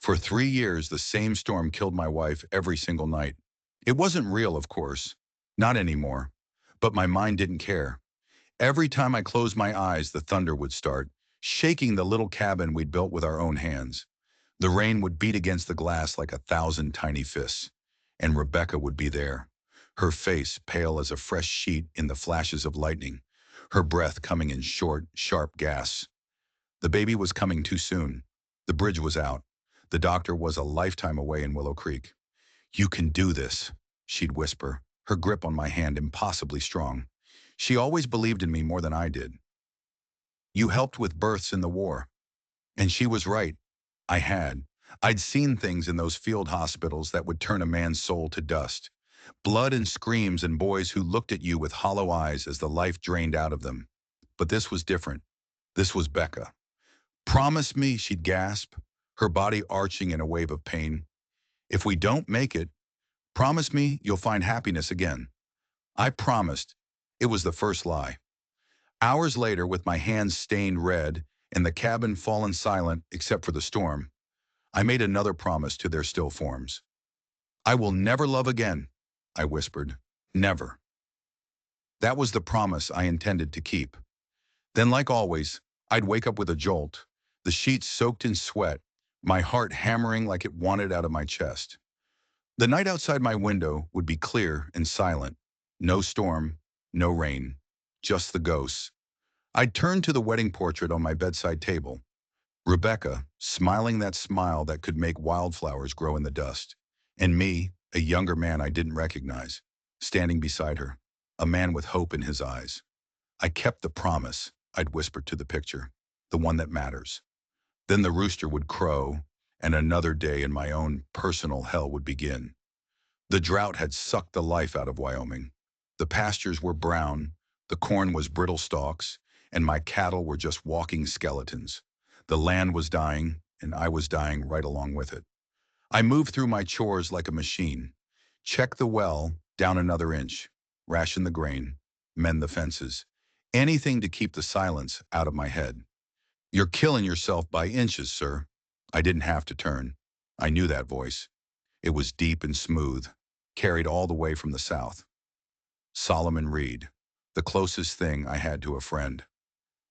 For 3 years, the same storm killed my wife every single night. It wasn't real, of course. Not anymore. But my mind didn't care. Every time I closed my eyes, the thunder would start, shaking the little cabin we'd built with our own hands. The rain would beat against the glass like 1,000 tiny fists. And Rebecca would be there, her face pale as a fresh sheet in the flashes of lightning, her breath coming in short, sharp gasps. The baby was coming too soon. The bridge was out. The doctor was a lifetime away in Willow Creek. "You can do this," she'd whisper, her grip on my hand impossibly strong. She always believed in me more than I did. "You helped with births in the war." And she was right. I had. I'd seen things in those field hospitals that would turn a man's soul to dust. Blood and screams and boys who looked at you with hollow eyes as the life drained out of them. But this was different. This was Becca. "Promise me," she'd gasp, her body arching in a wave of pain. "If we don't make it, promise me you'll find happiness again." I promised. It was the first lie. Hours later, with my hands stained red and the cabin fallen silent except for the storm, I made another promise to their still forms. "I will never love again," I whispered. "Never." That was the promise I intended to keep. Then, like always, I'd wake up with a jolt, the sheets soaked in sweat, my heart hammering like it wanted out of my chest. The night outside my window would be clear and silent. No storm, no rain, just the ghosts. I'd turn to the wedding portrait on my bedside table. Rebecca, smiling that smile that could make wildflowers grow in the dust. And me, a younger man I didn't recognize, standing beside her, a man with hope in his eyes. I kept the promise, I'd whispered to the picture, the one that matters. Then the rooster would crow, and another day in my own personal hell would begin. The drought had sucked the life out of Wyoming. The pastures were brown, the corn was brittle stalks, and my cattle were just walking skeletons. The land was dying, and I was dying right along with it. I moved through my chores like a machine. Check the well, down another inch. Ration the grain, mend the fences. Anything to keep the silence out of my head. "You're killing yourself by inches, sir." I didn't have to turn. I knew that voice. It was deep and smooth, carried all the way from the south. Solomon Reed, the closest thing I had to a friend.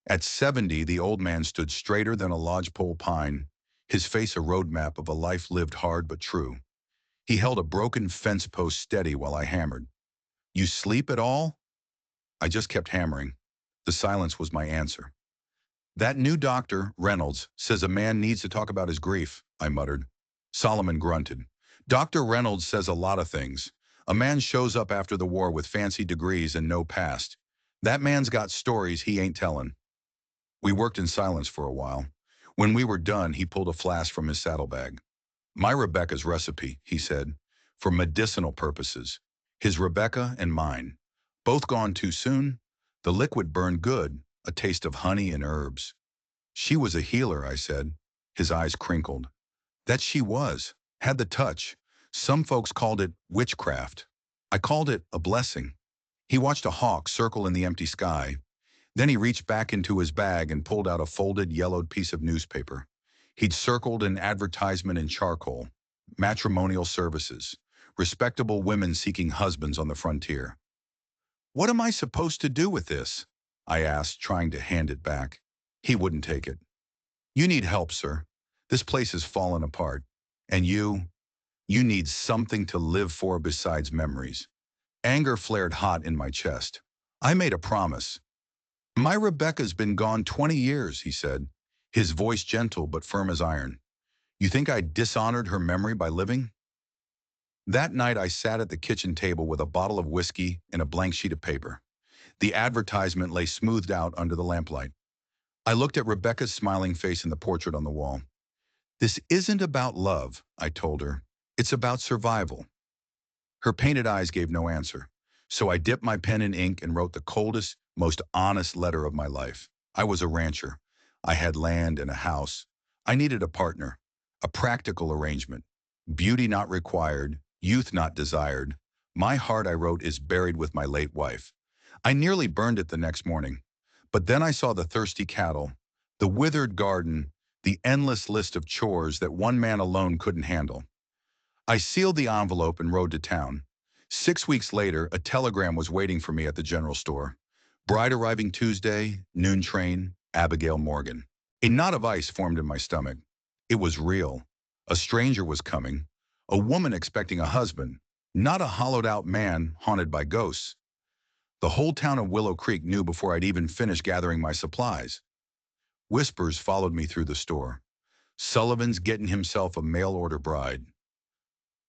At 70, the old man stood straighter than a lodgepole pine, his face a roadmap of a life lived hard but true. He held a broken fence post steady while I hammered. "You sleep at all?" I just kept hammering. The silence was my answer. "That new doctor, Reynolds, says a man needs to talk about his grief," I muttered. Solomon grunted. "Dr. Reynolds says a lot of things. A man shows up after the war with fancy degrees and no past. That man's got stories he ain't telling." We worked in silence for a while. When we were done, he pulled a flask from his saddlebag. "My Rebecca's recipe," he said, "for medicinal purposes. His Rebecca and mine. Both gone too soon. The liquid burned good, a taste of honey and herbs." "She was a healer," I said. His eyes crinkled. "That she was. Had the touch. Some folks called it witchcraft. I called it a blessing." He watched a hawk circle in the empty sky. Then he reached back into his bag and pulled out a folded, yellowed piece of newspaper. He'd circled an advertisement in charcoal. "Matrimonial services. Respectable women seeking husbands on the frontier." "What am I supposed to do with this?" I asked, trying to hand it back. He wouldn't take it. "You need help, sir. This place is falling apart. And you need something to live for besides memories." Anger flared hot in my chest. I made a promise. "My Rebecca's been gone 20 years, he said, his voice gentle but firm as iron. "You think I dishonored her memory by living?" That night I sat at the kitchen table with a bottle of whiskey and a blank sheet of paper. The advertisement lay smoothed out under the lamplight. I looked at Rebecca's smiling face in the portrait on the wall. "This isn't about love," I told her. "It's about survival." Her painted eyes gave no answer. So I dipped my pen in ink and wrote the coldest, most honest letter of my life. I was a rancher. I had land and a house. I needed a partner, a practical arrangement. Beauty not required, youth not desired. My heart, I wrote, is buried with my late wife. I nearly burned it the next morning. But then I saw the thirsty cattle, the withered garden, the endless list of chores that one man alone couldn't handle. I sealed the envelope and rode to town. 6 weeks later, a telegram was waiting for me at the general store. Bride arriving Tuesday, noon train, Abigail Morgan. A knot of ice formed in my stomach. It was real. A stranger was coming. A woman expecting a husband, not a hollowed-out man haunted by ghosts. The whole town of Willow Creek knew before I'd even finished gathering my supplies. Whispers followed me through the store. Sullivan's getting himself a mail-order bride.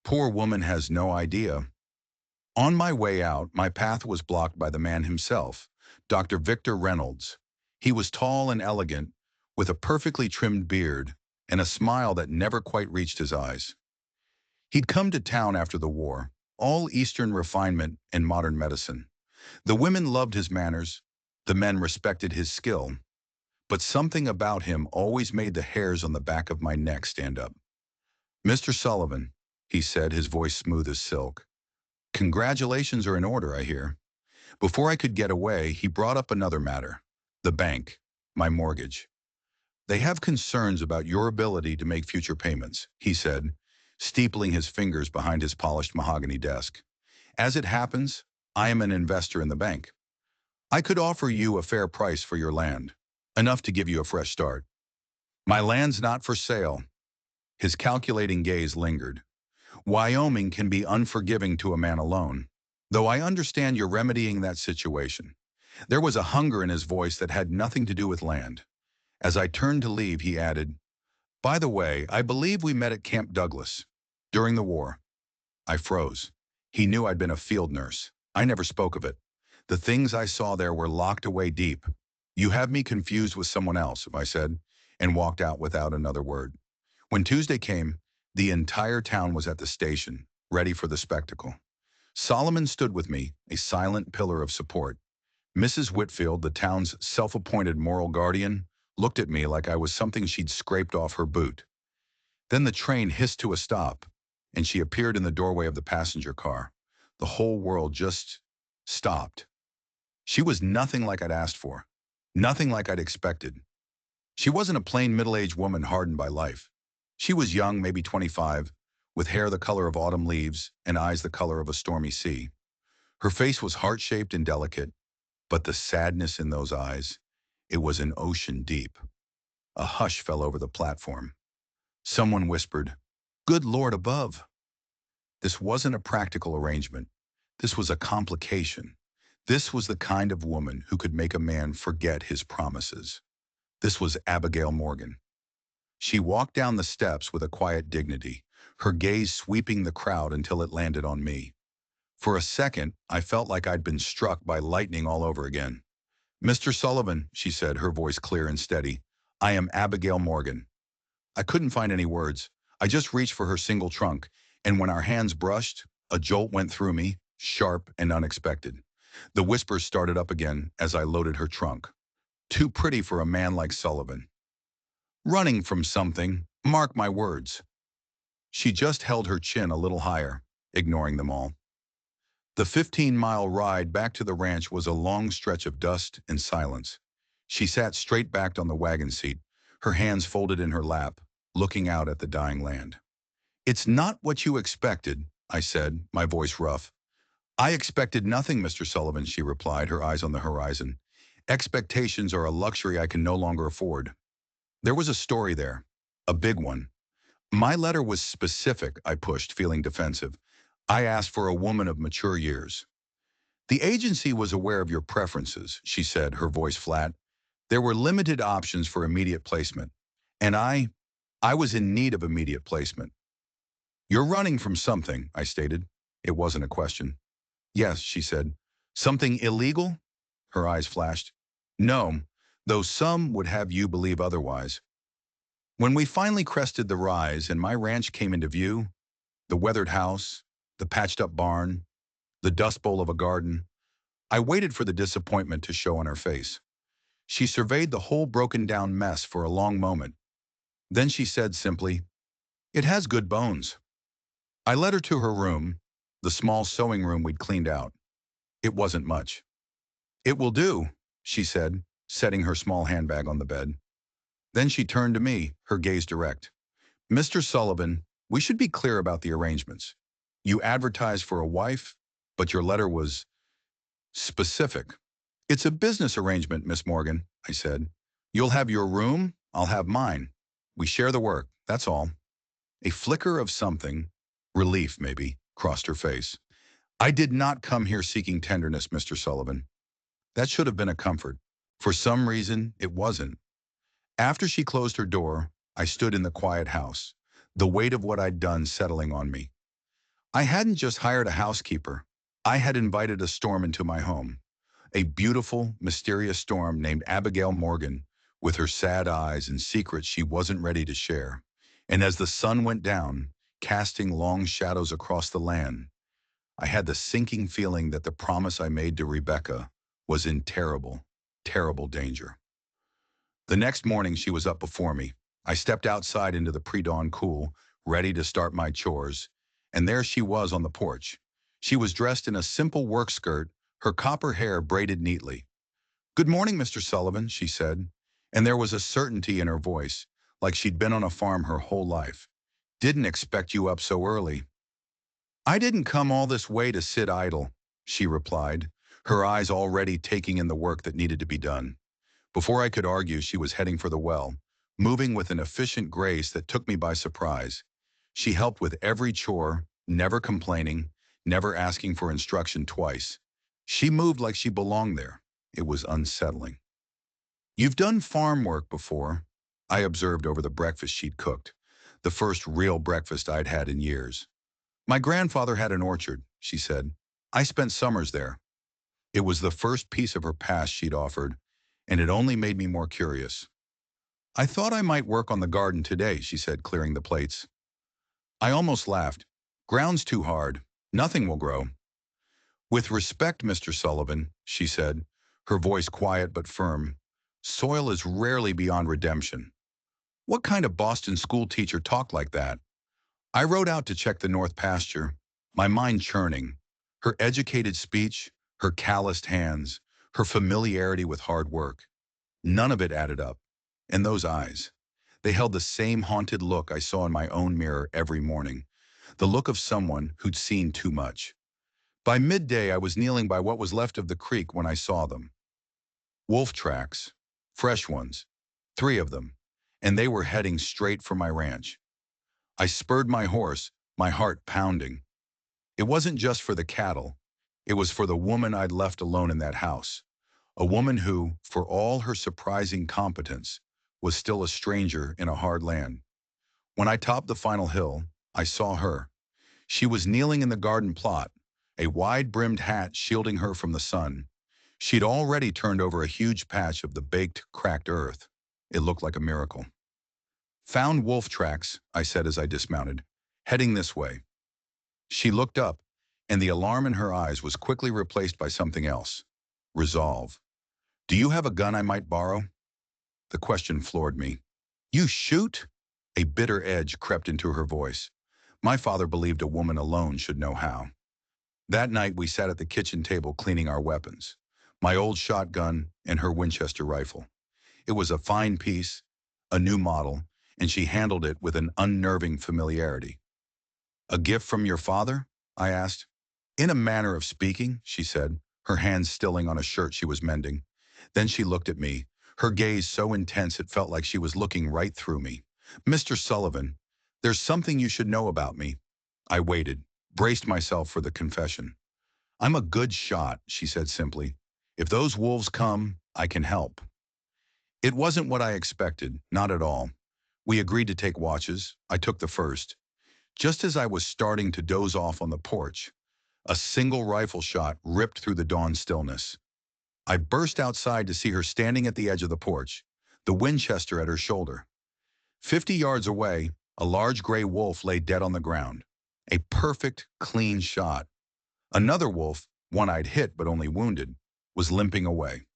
Poor woman has no idea. On my way out, my path was blocked by the man himself, Dr. Victor Reynolds. He was tall and elegant, with a perfectly trimmed beard and a smile that never quite reached his eyes. He'd come to town after the war, all Eastern refinement and modern medicine. The women loved his manners, the men respected his skill, but something about him always made the hairs on the back of my neck stand up. "Mr. Sullivan," he said, his voice smooth as silk. "Congratulations are in order, I hear." Before I could get away, he brought up another matter. The bank, my mortgage. "They have concerns about your ability to make future payments," he said, steepling his fingers behind his polished mahogany desk. "As it happens, I am an investor in the bank. I could offer you a fair price for your land, enough to give you a fresh start." "My land's not for sale." His calculating gaze lingered. "Wyoming can be unforgiving to a man alone, though I understand you're remedying that situation." There was a hunger in his voice that had nothing to do with land. As I turned to leave, he added, "By the way, I believe we met at Camp Douglas during the war." I froze. He knew I'd been a field nurse. I never spoke of it. The things I saw there were locked away deep. "You have me confused with someone else," I said, and walked out without another word. When Tuesday came, the entire town was at the station, ready for the spectacle. Solomon stood with me, a silent pillar of support. Mrs. Whitfield, the town's self-appointed moral guardian, looked at me like I was something she'd scraped off her boot. Then the train hissed to a stop, and she appeared in the doorway of the passenger car. The whole world just stopped. She was nothing like I'd asked for, nothing like I'd expected. She wasn't a plain middle-aged woman hardened by life. She was young, maybe 25, with hair the color of autumn leaves and eyes the color of a stormy sea. Her face was heart-shaped and delicate, but the sadness in those eyes, it was an ocean deep. A hush fell over the platform. Someone whispered, "Good Lord above." This wasn't a practical arrangement. This was a complication. This was the kind of woman who could make a man forget his promises. This was Abigail Morgan. She walked down the steps with a quiet dignity, her gaze sweeping the crowd until it landed on me. For a second, I felt like I'd been struck by lightning all over again. "Mr. Sullivan," she said, her voice clear and steady, "I am Abigail Morgan." I couldn't find any words. I just reached for her single trunk, and when our hands brushed, a jolt went through me, sharp and unexpected. The whispers started up again as I loaded her trunk. "Too pretty for a man like Sullivan. Running from something, mark my words." She just held her chin a little higher, ignoring them all. The 15-mile ride back to the ranch was a long stretch of dust and silence. She sat straight-backed on the wagon seat, her hands folded in her lap, looking out at the dying land. "It's not what you expected," I said, my voice rough. "I expected nothing, Mr. Sullivan," she replied, her eyes on the horizon. "Expectations are a luxury I can no longer afford." There was a story there, a big one. My letter was specific, I pushed, feeling defensive. "I asked for a woman of mature years." "The agency was aware of your preferences," she said, her voice flat. "There were limited options for immediate placement. And I was in need of immediate placement." "You're running from something," I stated. It wasn't a question. "Yes," she said. "Something illegal?" Her eyes flashed. "No, though some would have you believe otherwise." When we finally crested the rise and my ranch came into view, the weathered house, the patched-up barn, the dust bowl of a garden, I waited for the disappointment to show on her face. She surveyed the whole broken-down mess for a long moment. Then she said simply, "It has good bones." I led her to her room, the small sewing room we'd cleaned out. It wasn't much. "It will do," she said, setting her small handbag on the bed. Then she turned to me, her gaze direct. Mr. Sullivan, we should be clear about the arrangements. You advertised for a wife, but your letter was specific. It's a business arrangement, Miss Morgan, I said. You'll have your room, I'll have mine. We share the work, that's all. A flicker of something, relief maybe, crossed her face. I did not come here seeking tenderness, Mr. Sullivan. That should have been a comfort. For some reason, it wasn't. After she closed her door, I stood in the quiet house, the weight of what I'd done settling on me. I hadn't just hired a housekeeper. I had invited a storm into my home. A beautiful, mysterious storm named Abigail Morgan, with her sad eyes and secrets she wasn't ready to share. And as the sun went down, casting long shadows across the land, I had the sinking feeling that the promise I made to Rebecca was in terrible, terrible danger. The next morning she was up before me. I stepped outside into the pre-dawn cool, ready to start my chores, and there she was on the porch. She was dressed in a simple work skirt, her copper hair braided neatly. "Good morning, Mr. Sullivan," she said, and there was a certainty in her voice, like she'd been on a farm her whole life. "Didn't expect you up so early." "I didn't come all this way to sit idle," she replied, her eyes already taking in the work that needed to be done. Before I could argue, she was heading for the well, moving with an efficient grace that took me by surprise. She helped with every chore, never complaining, never asking for instruction twice. She moved like she belonged there. It was unsettling. "You've done farm work before," I observed over the breakfast she'd cooked, the first real breakfast I'd had in years. "My grandfather had an orchard," she said. "I spent summers there." It was the first piece of her past she'd offered, and it only made me more curious. "I thought I might work on the garden today," she said, clearing the plates. I almost laughed. "Ground's too hard. Nothing will grow." "With respect, Mr. Sullivan," she said, her voice quiet but firm, "soil is rarely beyond redemption." What kind of Boston school teacher talked like that? I rode out to check the north pasture, my mind churning. Her educated speech, her calloused hands, her familiarity with hard work. None of it added up. And those eyes. They held the same haunted look I saw in my own mirror every morning. The look of someone who'd seen too much. By midday, I was kneeling by what was left of the creek when I saw them. Wolf tracks. Fresh ones. 3 of them. And they were heading straight for my ranch. I spurred my horse, my heart pounding. It wasn't just for the cattle. It was for the woman I'd left alone in that house. A woman who, for all her surprising competence, was still a stranger in a hard land. When I topped the final hill, I saw her. She was kneeling in the garden plot, a wide-brimmed hat shielding her from the sun. She'd already turned over a huge patch of the baked, cracked earth. It looked like a miracle. "Found wolf tracks," I said as I dismounted. "Heading this way." She looked up, and the alarm in her eyes was quickly replaced by something else. Resolve. "Do you have a gun I might borrow?" The question floored me. "You shoot?" A bitter edge crept into her voice. My father believed a woman alone should know how. That night we sat at the kitchen table cleaning our weapons. My old shotgun and her Winchester rifle. It was a fine piece, a new model, and she handled it with an unnerving familiarity. "A gift from your father?" I asked. "In a manner of speaking," she said, her hands stilling on a shirt she was mending. Then she looked at me, her gaze so intense it felt like she was looking right through me. "Mr. Sullivan, there's something you should know about me." I waited, braced myself for the confession. "I'm a good shot," she said simply. "If those wolves come, I can help." It wasn't what I expected, not at all. We agreed to take watches. I took the first. Just as I was starting to doze off on the porch, a single rifle shot ripped through the dawn stillness. I burst outside to see her standing at the edge of the porch, the Winchester at her shoulder. 50 yards away, a large gray wolf lay dead on the ground. A perfect, clean shot. Another wolf, one I'd hit but only wounded, was limping away.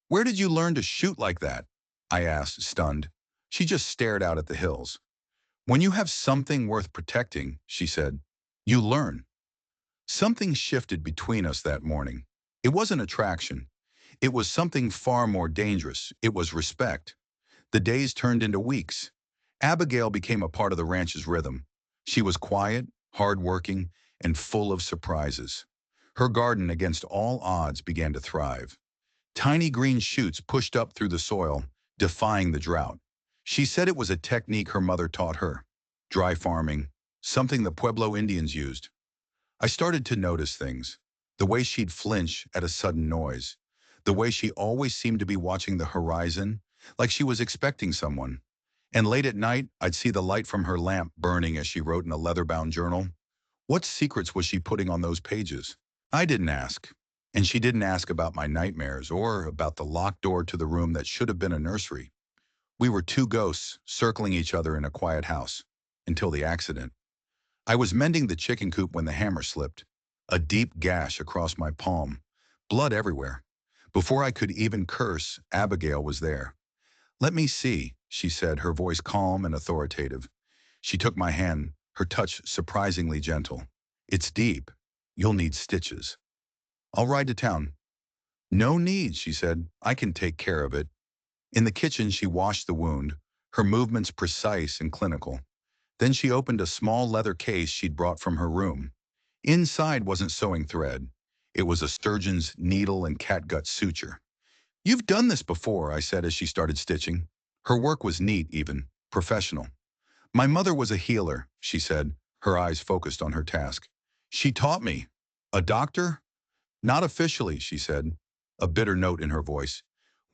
"Where did you learn to shoot like that?" I asked, stunned. She just stared out at the hills. "When you have something worth protecting," she said, "you learn." Something shifted between us that morning. It wasn't attraction. It was something far more dangerous. It was respect. The days turned into weeks. Abigail became a part of the ranch's rhythm. She was quiet, hardworking, and full of surprises. Her garden, against all odds, began to thrive. Tiny green shoots pushed up through the soil, defying the drought. She said it was a technique her mother taught her. Dry farming, something the Pueblo Indians used. I started to notice things. The way she'd flinch at a sudden noise. The way she always seemed to be watching the horizon, like she was expecting someone. And late at night, I'd see the light from her lamp burning as she wrote in a leather-bound journal. What secrets was she putting on those pages? I didn't ask. And she didn't ask about my nightmares or about the locked door to the room that should have been a nursery. We were two ghosts circling each other in a quiet house. Until the accident. I was mending the chicken coop when the hammer slipped. A deep gash across my palm. Blood everywhere. Before I could even curse, Abigail was there. "Let me see," she said, her voice calm and authoritative. She took my hand, her touch surprisingly gentle. "It's deep. You'll need stitches." "I'll ride to town." "No need," she said. "I can take care of it." In the kitchen, she washed the wound, her movements precise and clinical. Then she opened a small leather case she'd brought from her room. Inside wasn't sewing thread. It was a surgeon's needle and catgut suture. "You've done this before," I said as she started stitching. Her work was neat even, professional. "My mother was a healer," she said, her eyes focused on her task. "She taught me." "A doctor?" "Not officially," she said, a bitter note in her voice.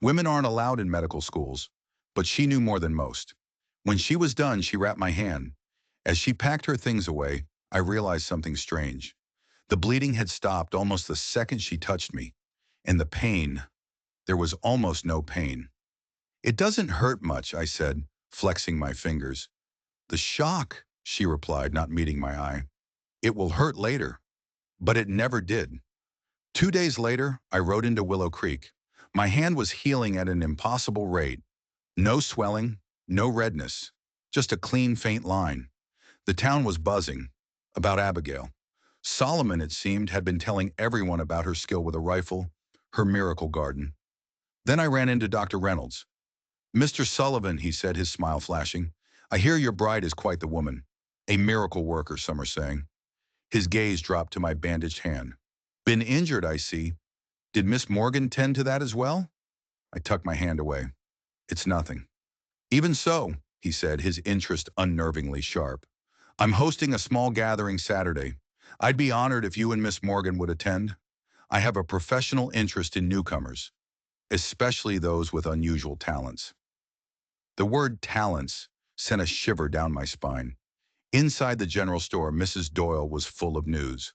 "Women aren't allowed in medical schools." But she knew more than most. When she was done, she wrapped my hand. As she packed her things away, I realized something strange. The bleeding had stopped almost the second she touched me. And the pain, there was almost no pain. "It doesn't hurt much," I said, flexing my fingers. "The shock," she replied, not meeting my eye. "It will hurt later." But it never did. 2 days later, I rode into Willow Creek. My hand was healing at an impossible rate. No swelling, no redness, just a clean, faint line. The town was buzzing about Abigail. Solomon, it seemed, had been telling everyone about her skill with a rifle, her miracle garden. Then I ran into Dr. Reynolds. "Mr. Sullivan," he said, his smile flashing, "I hear your bride is quite the woman. A miracle worker, some are saying." His gaze dropped to my bandaged hand. "Been injured, I see. Did Miss Morgan tend to that as well?" I tucked my hand away. "It's nothing." "Even so," he said, his interest unnervingly sharp. "I'm hosting a small gathering Saturday. I'd be honored if you and Miss Morgan would attend. I have a professional interest in newcomers, especially those with unusual talents." The word talents sent a shiver down my spine. Inside the general store, Mrs. Doyle was full of news.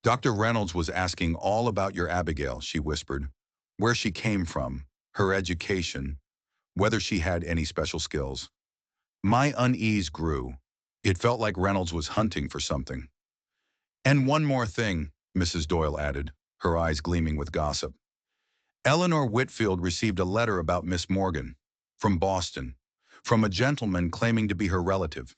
"Dr. Reynolds was asking all about your Abigail," she whispered. "Where she came from, her education, whether she had any special skills." My unease grew. It felt like Reynolds was hunting for something. "And one more thing," Mrs. Doyle added, her eyes gleaming with gossip. "Eleanor Whitfield received a letter about Miss Morgan, from Boston, from a gentleman claiming to be her relative."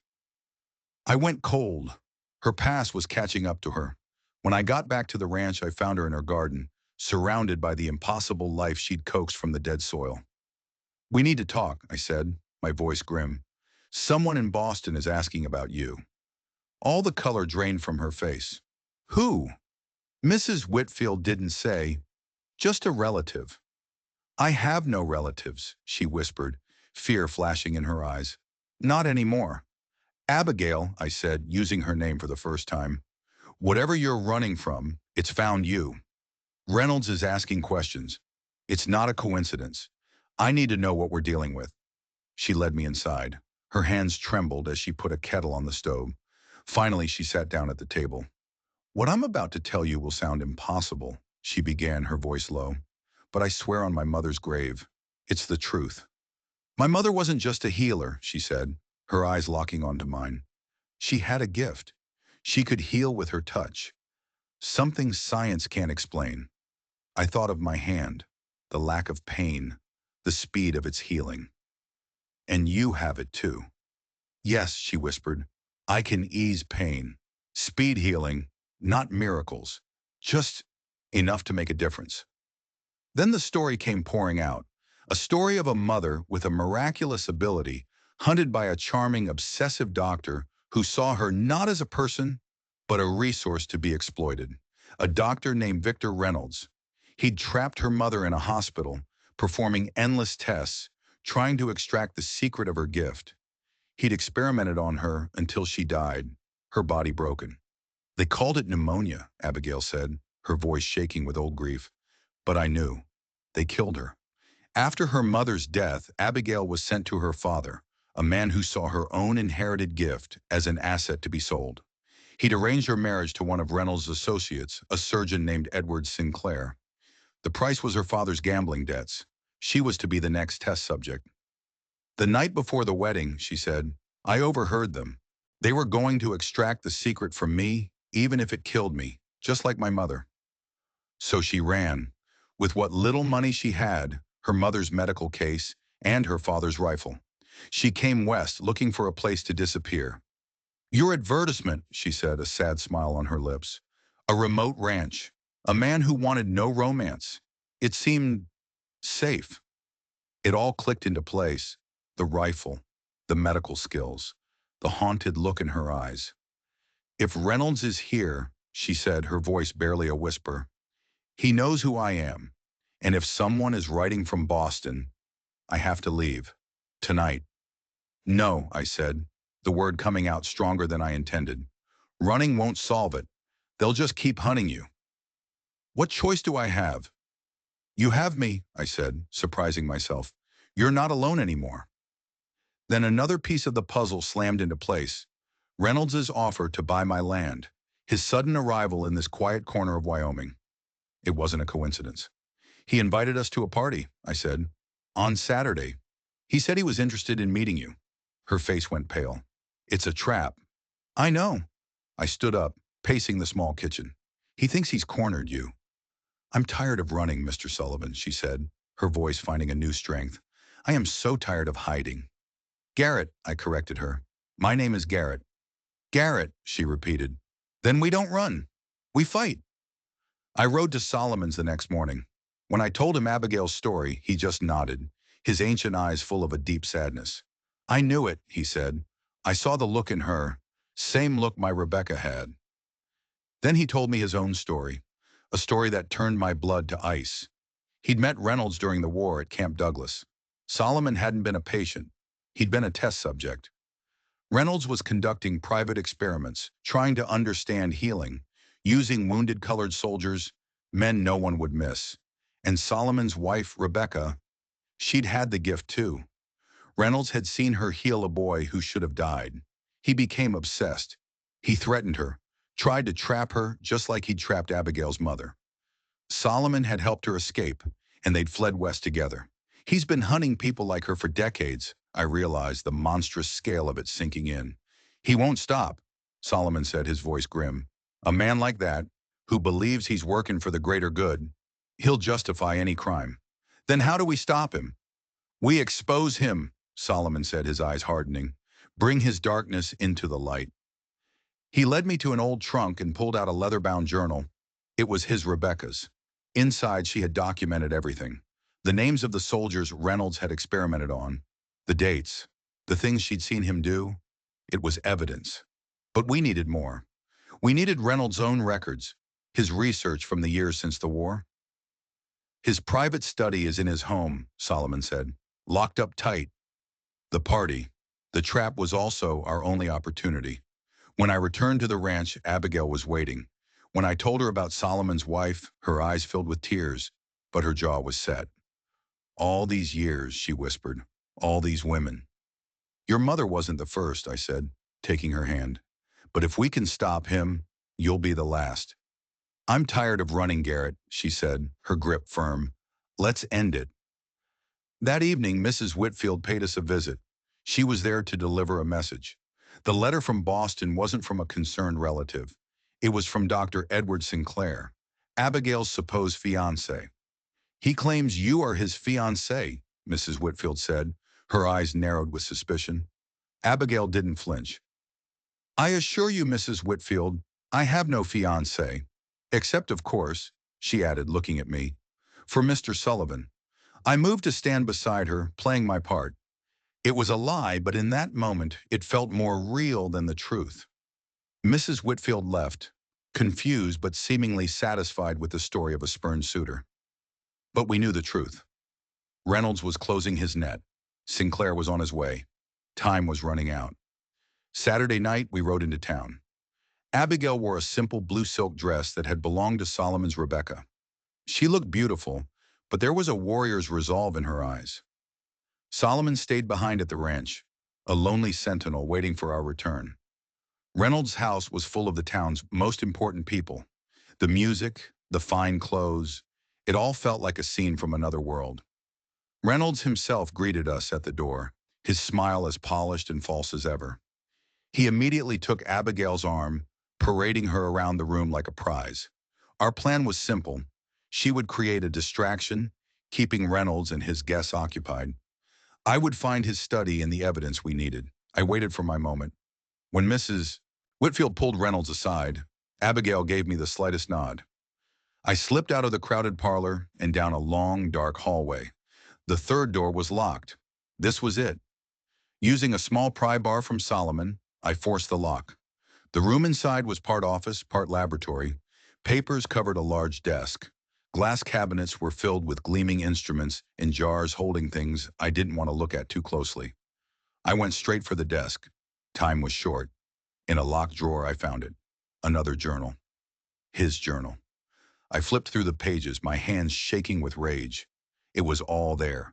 I went cold. Her past was catching up to her. When I got back to the ranch, I found her in her garden, surrounded by the impossible life she'd coaxed from the dead soil. "We need to talk," I said, my voice grim. "Someone in Boston is asking about you." All the color drained from her face. "Who?" "Mrs. Whitfield didn't say. Just a relative." "I have no relatives," she whispered, fear flashing in her eyes. "Not anymore." "Abigail," I said, using her name for the first time. "Whatever you're running from, it's found you. Reynolds is asking questions. It's not a coincidence. I need to know what we're dealing with." She led me inside. Her hands trembled as she put a kettle on the stove. Finally, she sat down at the table. "What I'm about to tell you will sound impossible," she began, her voice low. "But I swear on my mother's grave, it's the truth. My mother wasn't just a healer," she said, her eyes locking onto mine. "She had a gift. She could heal with her touch. Something science can't explain." I thought of my hand, the lack of pain, the speed of its healing. "And you have it too." "Yes," she whispered. "I can ease pain. Speed healing, not miracles. Just enough to make a difference." Then the story came pouring out. A story of a mother with a miraculous ability, hunted by a charming, obsessive doctor who saw her not as a person, but a resource to be exploited. A doctor named Victor Reynolds. He'd trapped her mother in a hospital, performing endless tests, trying to extract the secret of her gift. He'd experimented on her until she died, her body broken. They called it pneumonia, Abigail said, her voice shaking with old grief. But I knew. They killed her. After her mother's death, Abigail was sent to her father, a man who saw her own inherited gift as an asset to be sold. He'd arranged her marriage to one of Reynolds' associates, a surgeon named Edward Sinclair. The price was her father's gambling debts. She was to be the next test subject. The night before the wedding, she said, I overheard them. They were going to extract the secret from me, even if it killed me, just like my mother. So she ran. With what little money she had, her mother's medical case, and her father's rifle. She came west, looking for a place to disappear. Your advertisement, she said, a sad smile on her lips. A remote ranch. A man who wanted no romance. It seemed safe. It all clicked into place. The rifle, the medical skills, the haunted look in her eyes. If Reynolds is here, she said, her voice barely a whisper, he knows who I am. And if someone is writing from Boston, I have to leave. Tonight. No, I said, the word coming out stronger than I intended. Running won't solve it. They'll just keep hunting you. What choice do I have? You have me, I said, surprising myself. You're not alone anymore. Then another piece of the puzzle slammed into place. Reynolds's offer to buy my land. His sudden arrival in this quiet corner of Wyoming. It wasn't a coincidence. He invited us to a party, I said. On Saturday. He said he was interested in meeting you. Her face went pale. It's a trap. I know. I stood up, pacing the small kitchen. He thinks he's cornered you. I'm tired of running, Mr. Sullivan, she said, her voice finding a new strength. I am so tired of hiding. Garrett, I corrected her. My name is Garrett. Garrett, she repeated. Then we don't run. We fight. I rode to Solomon's the next morning. When I told him Abigail's story, he just nodded, his ancient eyes full of a deep sadness. I knew it, he said. I saw the look in her, same look my Rebecca had. Then he told me his own story, a story that turned my blood to ice. He'd met Reynolds during the war at Camp Douglas. Solomon hadn't been a patient. He'd been a test subject. Reynolds was conducting private experiments, trying to understand healing, using wounded colored soldiers, men no one would miss. And Solomon's wife, Rebecca, she'd had the gift too. Reynolds had seen her heal a boy who should have died. He became obsessed. He threatened her, tried to trap her just like he'd trapped Abigail's mother. Solomon had helped her escape, and they'd fled west together. He's been hunting people like her for decades. I realized the monstrous scale of it sinking in. He won't stop, Solomon said, his voice grim. A man like that, who believes he's working for the greater good, he'll justify any crime. Then how do we stop him? We expose him, Solomon said, his eyes hardening. Bring his darkness into the light. He led me to an old trunk and pulled out a leather-bound journal. It was his Rebecca's. Inside, she had documented everything. The names of the soldiers Reynolds had experimented on, the dates, the things she'd seen him do. It was evidence. But we needed more. We needed Reynolds' own records, his research from the years since the war. His private study is in his home, Solomon said, locked up tight. The party, the trap was also our only opportunity. When I returned to the ranch, Abigail was waiting. When I told her about Solomon's wife, her eyes filled with tears, but her jaw was set. All these years, she whispered, all these women. Your mother wasn't the first, I said, taking her hand. But if we can stop him, you'll be the last. I'm tired of running, Garrett, she said, her grip firm. Let's end it. That evening, Mrs. Whitfield paid us a visit. She was there to deliver a message. The letter from Boston wasn't from a concerned relative. It was from Dr. Edward Sinclair, Abigail's supposed fiancé. He claims you are his fiancé, Mrs. Whitfield said, her eyes narrowed with suspicion. Abigail didn't flinch. I assure you, Mrs. Whitfield, I have no fiancé. Except, of course, she added, looking at me, for Mr. Sullivan. I moved to stand beside her, playing my part. It was a lie, but in that moment, it felt more real than the truth. Mrs. Whitfield left, confused but seemingly satisfied with the story of a spurned suitor. But we knew the truth. Reynolds was closing his net. Sinclair was on his way. Time was running out. Saturday night, we rode into town. Abigail wore a simple blue silk dress that had belonged to Solomon's Rebecca. She looked beautiful, but there was a warrior's resolve in her eyes. Solomon stayed behind at the ranch, a lonely sentinel waiting for our return. Reynolds' house was full of the town's most important people. The music, the fine clothes, it all felt like a scene from another world. Reynolds himself greeted us at the door, his smile as polished and false as ever. He immediately took Abigail's arm, parading her around the room like a prize. Our plan was simple. She would create a distraction, keeping Reynolds and his guests occupied. I would find his study and the evidence we needed. I waited for my moment. When Mrs. Whitfield pulled Reynolds aside, Abigail gave me the slightest nod. I slipped out of the crowded parlor and down a long, dark hallway. The third door was locked. This was it. Using a small pry bar from Solomon, I forced the lock. The room inside was part office, part laboratory. Papers covered a large desk. Glass cabinets were filled with gleaming instruments and jars holding things I didn't want to look at too closely. I went straight for the desk. Time was short. In a locked drawer, I found it. Another journal. His journal. I flipped through the pages, my hands shaking with rage. It was all there.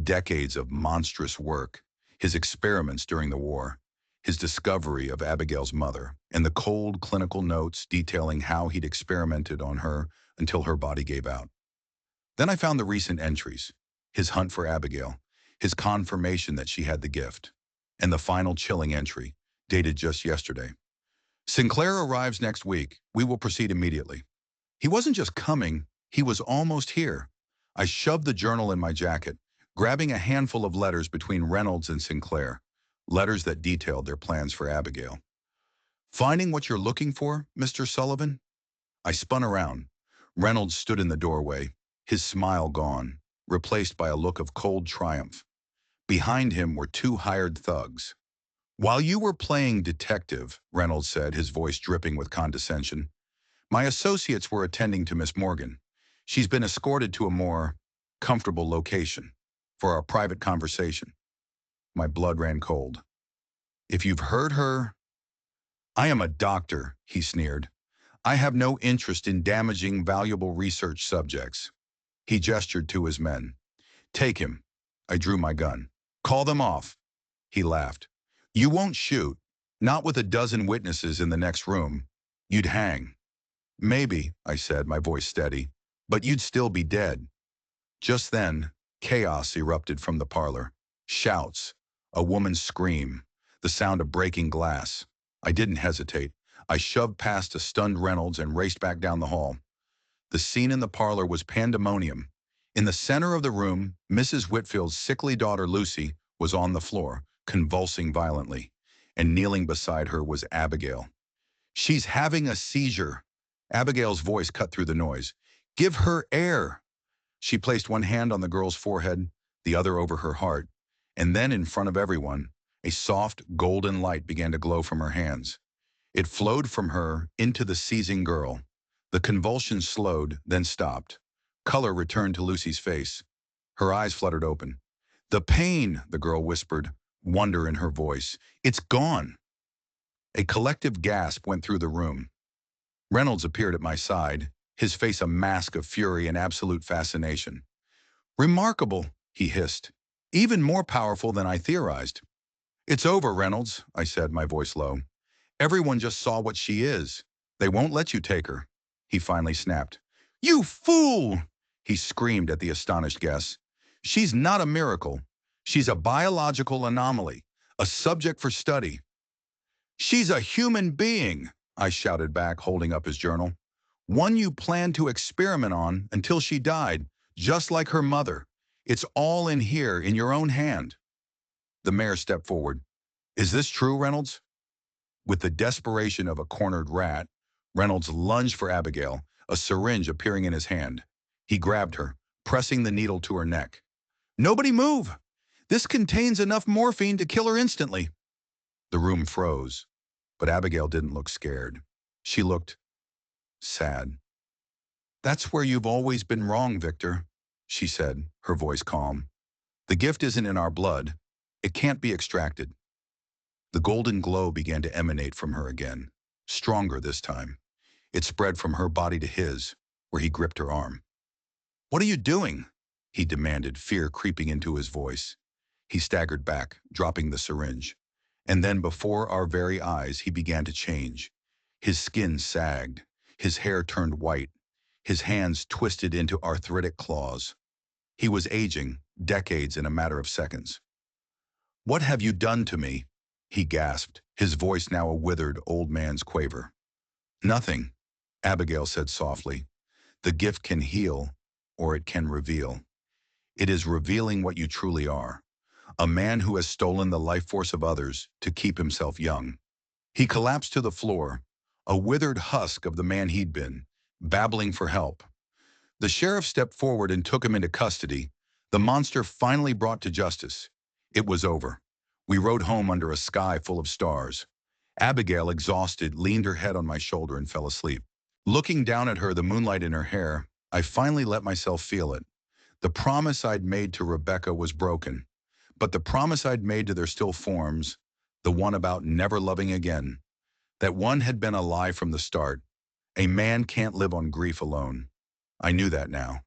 Decades of monstrous work, his experiments during the war, his discovery of Abigail's mother, and the cold clinical notes detailing how he'd experimented on her until her body gave out. Then I found the recent entries, his hunt for Abigail, his confirmation that she had the gift, and the final chilling entry, dated just yesterday. Sinclair arrives next week. We will proceed immediately. He wasn't just coming, he was almost here. I shoved the journal in my jacket, grabbing a handful of letters between Reynolds and Sinclair, letters that detailed their plans for Abigail. Finding what you're looking for, Mr. Sullivan? I spun around. Reynolds stood in the doorway, his smile gone, replaced by a look of cold triumph. Behind him were two hired thugs. While you were playing detective, Reynolds said, his voice dripping with condescension, my associates were attending to Miss Morgan. She's been escorted to a more comfortable location for our private conversation. My blood ran cold. If you've heard her... I am a doctor, he sneered. I have no interest in damaging valuable research subjects. He gestured to his men. Take him. I drew my gun. Call them off. He laughed. You won't shoot. Not with a dozen witnesses in the next room. You'd hang. Maybe, I said, my voice steady, but you'd still be dead. Just then, chaos erupted from the parlor. Shouts, a woman's scream, the sound of breaking glass. I didn't hesitate. I shoved past a stunned Reynolds and raced back down the hall. The scene in the parlor was pandemonium. In the center of the room, Mrs. Whitfield's sickly daughter Lucy was on the floor, convulsing violently, and kneeling beside her was Abigail. She's having a seizure. Abigail's voice cut through the noise. Give her air. She placed one hand on the girl's forehead, the other over her heart, and then in front of everyone, a soft, golden light began to glow from her hands. It flowed from her into the seizing girl. The convulsions slowed, then stopped. Color returned to Lucy's face. Her eyes fluttered open. The pain, the girl whispered, wonder in her voice. It's gone. A collective gasp went through the room. Reynolds appeared at my side, his face a mask of fury and absolute fascination. Remarkable, he hissed. Even more powerful than I theorized. It's over, Reynolds, I said, my voice low. Everyone just saw what she is. They won't let you take her. He finally snapped. You fool! He screamed at the astonished guests. She's not a miracle. She's a biological anomaly, a subject for study. She's a human being, I shouted back, holding up his journal. One you planned to experiment on until she died, just like her mother. It's all in here, in your own hand. The mayor stepped forward. Is this true, Reynolds? With the desperation of a cornered rat, Reynolds lunged for Abigail, a syringe appearing in his hand. He grabbed her, pressing the needle to her neck. Nobody move! This contains enough morphine to kill her instantly. The room froze, but Abigail didn't look scared. She looked sad. That's where you've always been wrong, Victor, she said, her voice calm. The gift isn't in our blood. It can't be extracted. The golden glow began to emanate from her again, stronger this time. It spread from her body to his, where he gripped her arm. What are you doing? He demanded, fear creeping into his voice. He staggered back, dropping the syringe. And then before our very eyes, he began to change. His skin sagged. His hair turned white. His hands twisted into arthritic claws. He was aging, decades in a matter of seconds. What have you done to me? He gasped, his voice now a withered old man's quaver. Nothing, Abigail said softly. The gift can heal, or it can reveal. It is revealing what you truly are. A man who has stolen the life force of others to keep himself young. He collapsed to the floor, a withered husk of the man he'd been, babbling for help. The sheriff stepped forward and took him into custody, the monster finally brought to justice. It was over. We rode home under a sky full of stars. Abigail, exhausted, leaned her head on my shoulder and fell asleep. Looking down at her, the moonlight in her hair, I finally let myself feel it. The promise I'd made to Rebecca was broken, but the promise I'd made to their still forms, the one about never loving again, that one had been a lie from the start. A man can't live on grief alone. I knew that now.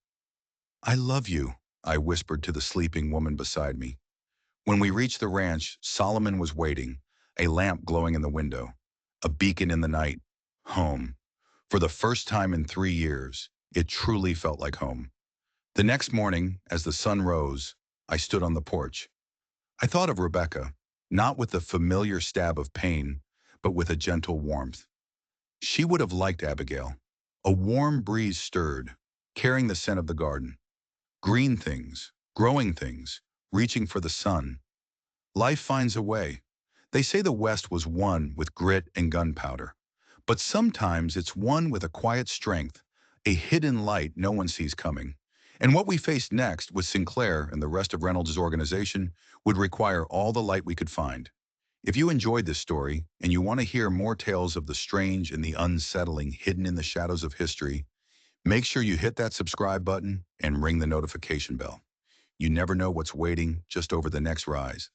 I love you, I whispered to the sleeping woman beside me. When we reached the ranch, Solomon was waiting, a lamp glowing in the window, a beacon in the night. Home. For the first time in 3 years, it truly felt like home. The next morning, as the sun rose, I stood on the porch. I thought of Rebecca, not with the familiar stab of pain, but with a gentle warmth. She would have liked Abigail. A warm breeze stirred, carrying the scent of the garden. Green things, growing things, reaching for the sun. Life finds a way. They say the West was won with grit and gunpowder. But sometimes it's won with a quiet strength, a hidden light no one sees coming. And what we faced next with Sinclair and the rest of Reynolds' organization would require all the light we could find. If you enjoyed this story and you want to hear more tales of the strange and the unsettling hidden in the shadows of history, make sure you hit that subscribe button and ring the notification bell. You never know what's waiting just over the next rise.